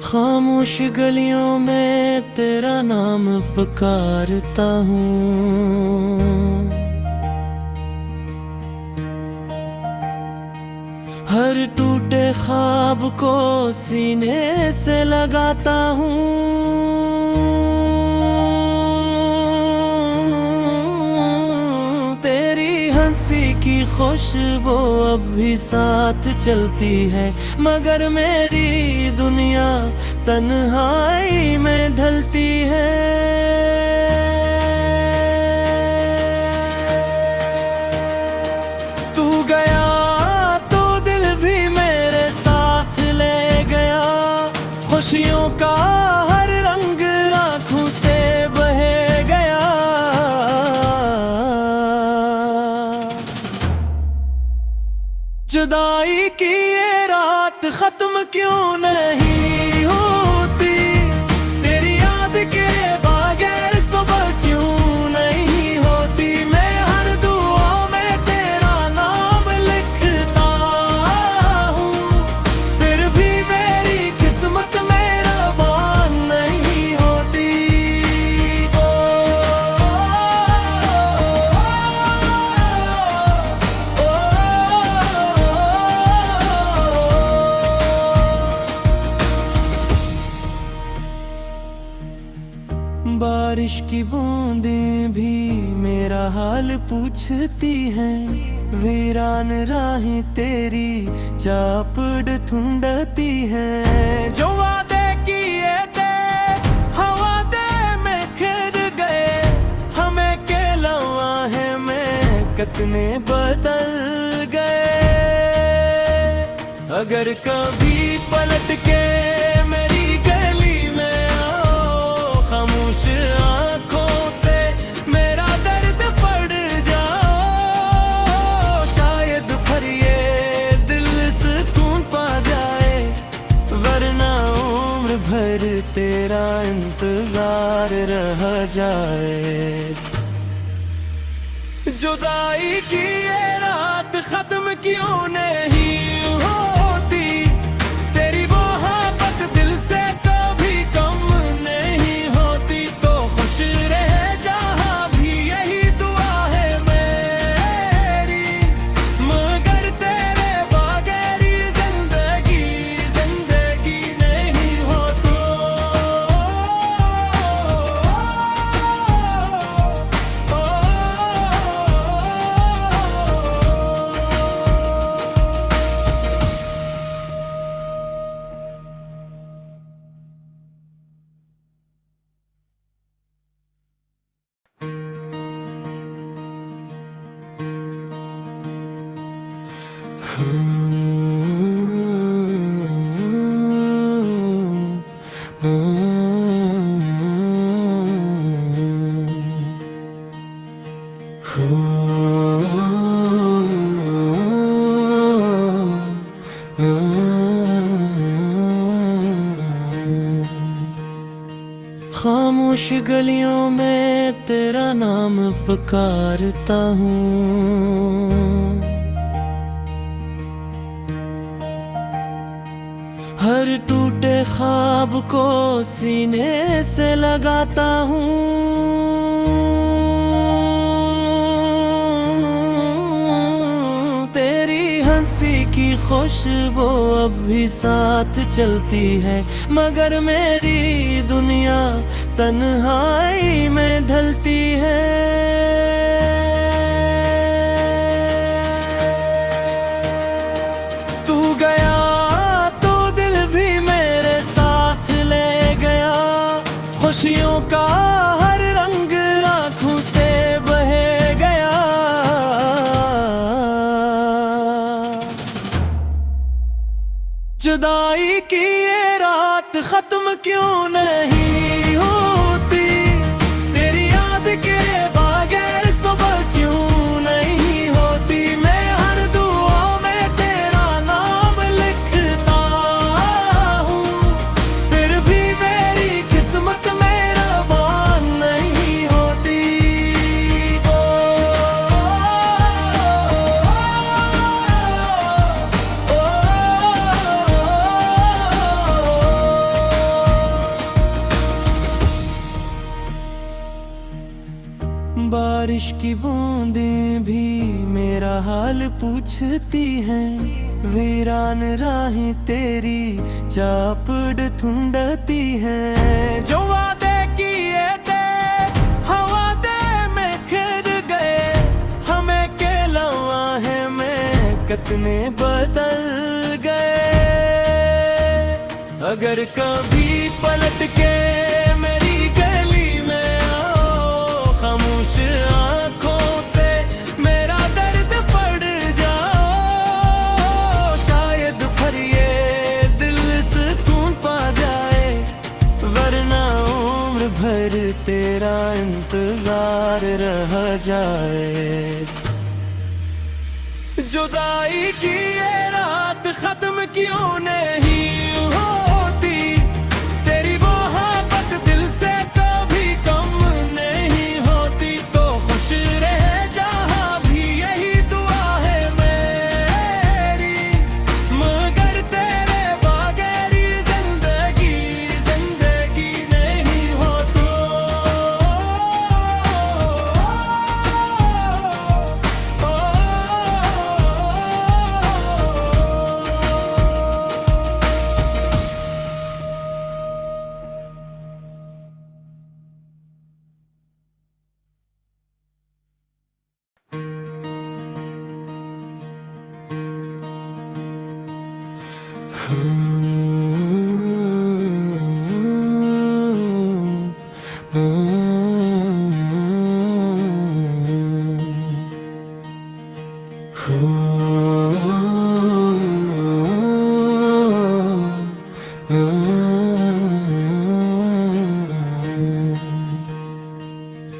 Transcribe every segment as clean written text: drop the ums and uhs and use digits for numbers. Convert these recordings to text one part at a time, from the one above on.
खामोश गलियों में तेरा नाम पुकारता हूँ, हर टूटे ख्वाब को सीने से लगाता हूँ। तेरी हंसी की खुशबू अब भी साथ चलती है, मगर मेरी दुनिया तन्हाई में ढलती है। तू गया तो दिल भी मेरे साथ ले गया, खुशियों का हर रंग आँखों से बहे गया। जुदाई की ये रात खत्म क्यों नहीं होती, तेरी याद के बगैर सुबह क्यों नहीं होती। मैं हर दुआ में तेरा नाम लिखता हूँ, फिर भी मेरी किस्मत मेरा बान नहीं होती। बारिश की बूंदें भी मेरा हाल पूछती हैं, वीरान राहें तेरी चापड़ ढूंढती हैं। जो वादे किए थे हवा दे में खिर गए, हमें के लम्हे में कितने बदल गए। अगर कभी पलट के मेरी गली में आओ, खामोश आँखों से मेरा दर्द पड़ जाओ, शायद फिर ये दिल सुकून पा जाए, वरना उम्र भर तेरा इंतजार रह जाए। जुदाई की ये रात खत्म क्यों नहीं होती, तेरी मोहब्बत दिल से कभी कम नहीं होती। तो खुश रहे जहाँ भी यही दुआ है मेरी, मगर तेरे बगैर जिंदगी जिंदगी नहीं होती। खामोश गलियों में तेरा नाम पुकारता हूँ, हर टूटे ख्वाब को सीने से लगाता हूँ। तेरी हंसी की खुशबू अब भी साथ चलती है, मगर मेरी दुनिया तन्हाई में ढलती है। तू गया तो दिल भी मेरे साथ ले गया, खुशियों का हर रंग आँखों से बहे गया। जुदाई की ये रात खत्म क्यों नहीं होती, तेरी याद के बगैर सुबह क्यों नहीं होती। बारिश की बूंदें भी मेरा हाल पूछती हैं। वीरान राहें तेरी चापड़ ढूंढती हैं। जो वादे किए थे हवा दे में खिर गए, हमें के लम्हे में कितने बदल गए। अगर कभी पलट के मेरी गली में आओ, खामोश आंखों से मेरा दर्द पड़ जाओ, शायद फिर ये दिल सुकून पा जाए। वरना उम्र भर तेरा इंतजार रह जाए। जुदाई की ये रात खत्म क्यों नहीं होती, तेरी मोहब्बत दिल से कभी कम नहीं होती। तो खुश रह जहाँ भी यही दुआ है मेरी, मगर तेरे बगैर जिंदगी जिंदगी नहीं हो तो।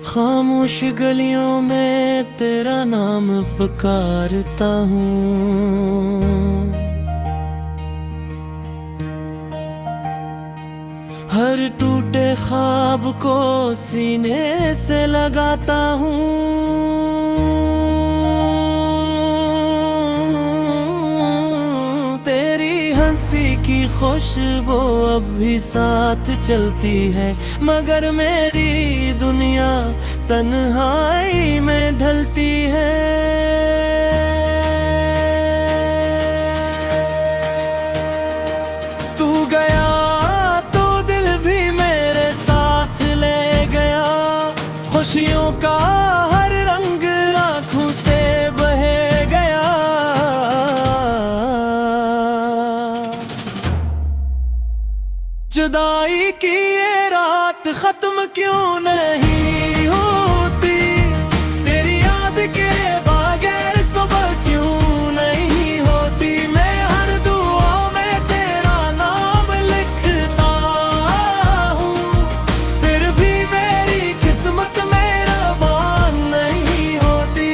खामोश गलियों में तेरा नाम पुकारता हूँ, हर टूटे ख्वाब को सीने से लगाता हूँ। तेरी हंसी की खुशबू अब भी साथ चलती है, मगर मेरी दुनिया तन्हाई में ढलती है। तू गया तो दिल भी मेरे साथ ले गया, खुशियों का हर रंग आँखों से बह गया। जुदाई की ये रात खत्म क्यों नहीं होती, तेरी याद के बगैर सुबह क्यों नहीं होती। मैं हर दुआ में तेरा नाम लिखता हूँ, फिर भी मेरी किस्मत मेरा मान नहीं होती।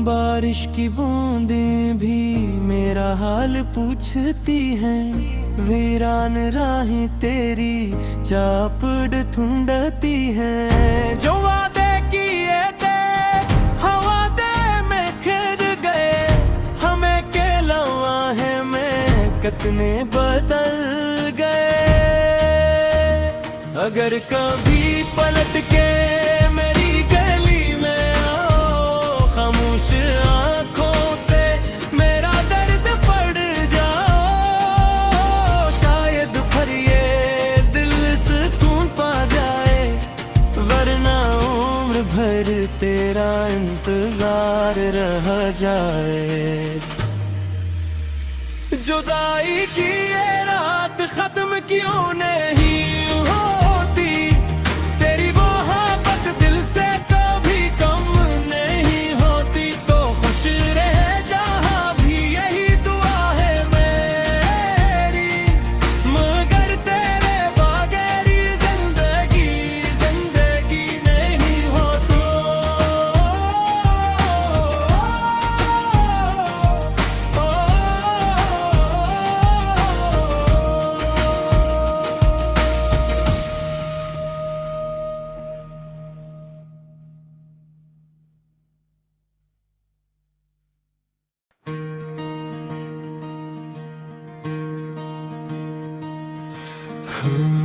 बारिश की बूंदें भी मेरा हाल पूछती हैं। वीरान राहें तेरी चापड़ ढूंढती हैं। जो वादे किए थे हवा दे में खिर गए, हमें के लम्हे में कितने बदल गए। अगर कभी पलट के मेरी गली में आओ, खामोश आंखों से मेरा दर्द पड़ जाओ, शायद फिर ये दिल सुकून पा जाए। वरना उम्र भर तेरा इंतजार रह जाए। जुदाई की ये रात खत्म क्यों नहीं होती, तेरी मोहब्बत दिल से कभी कम नहीं होती। तो खुश रह जहाँ भी यही दुआ है मेरी, मगर तेरे बगैर जिंदगी जिंदगी नहीं हो तो। खामोश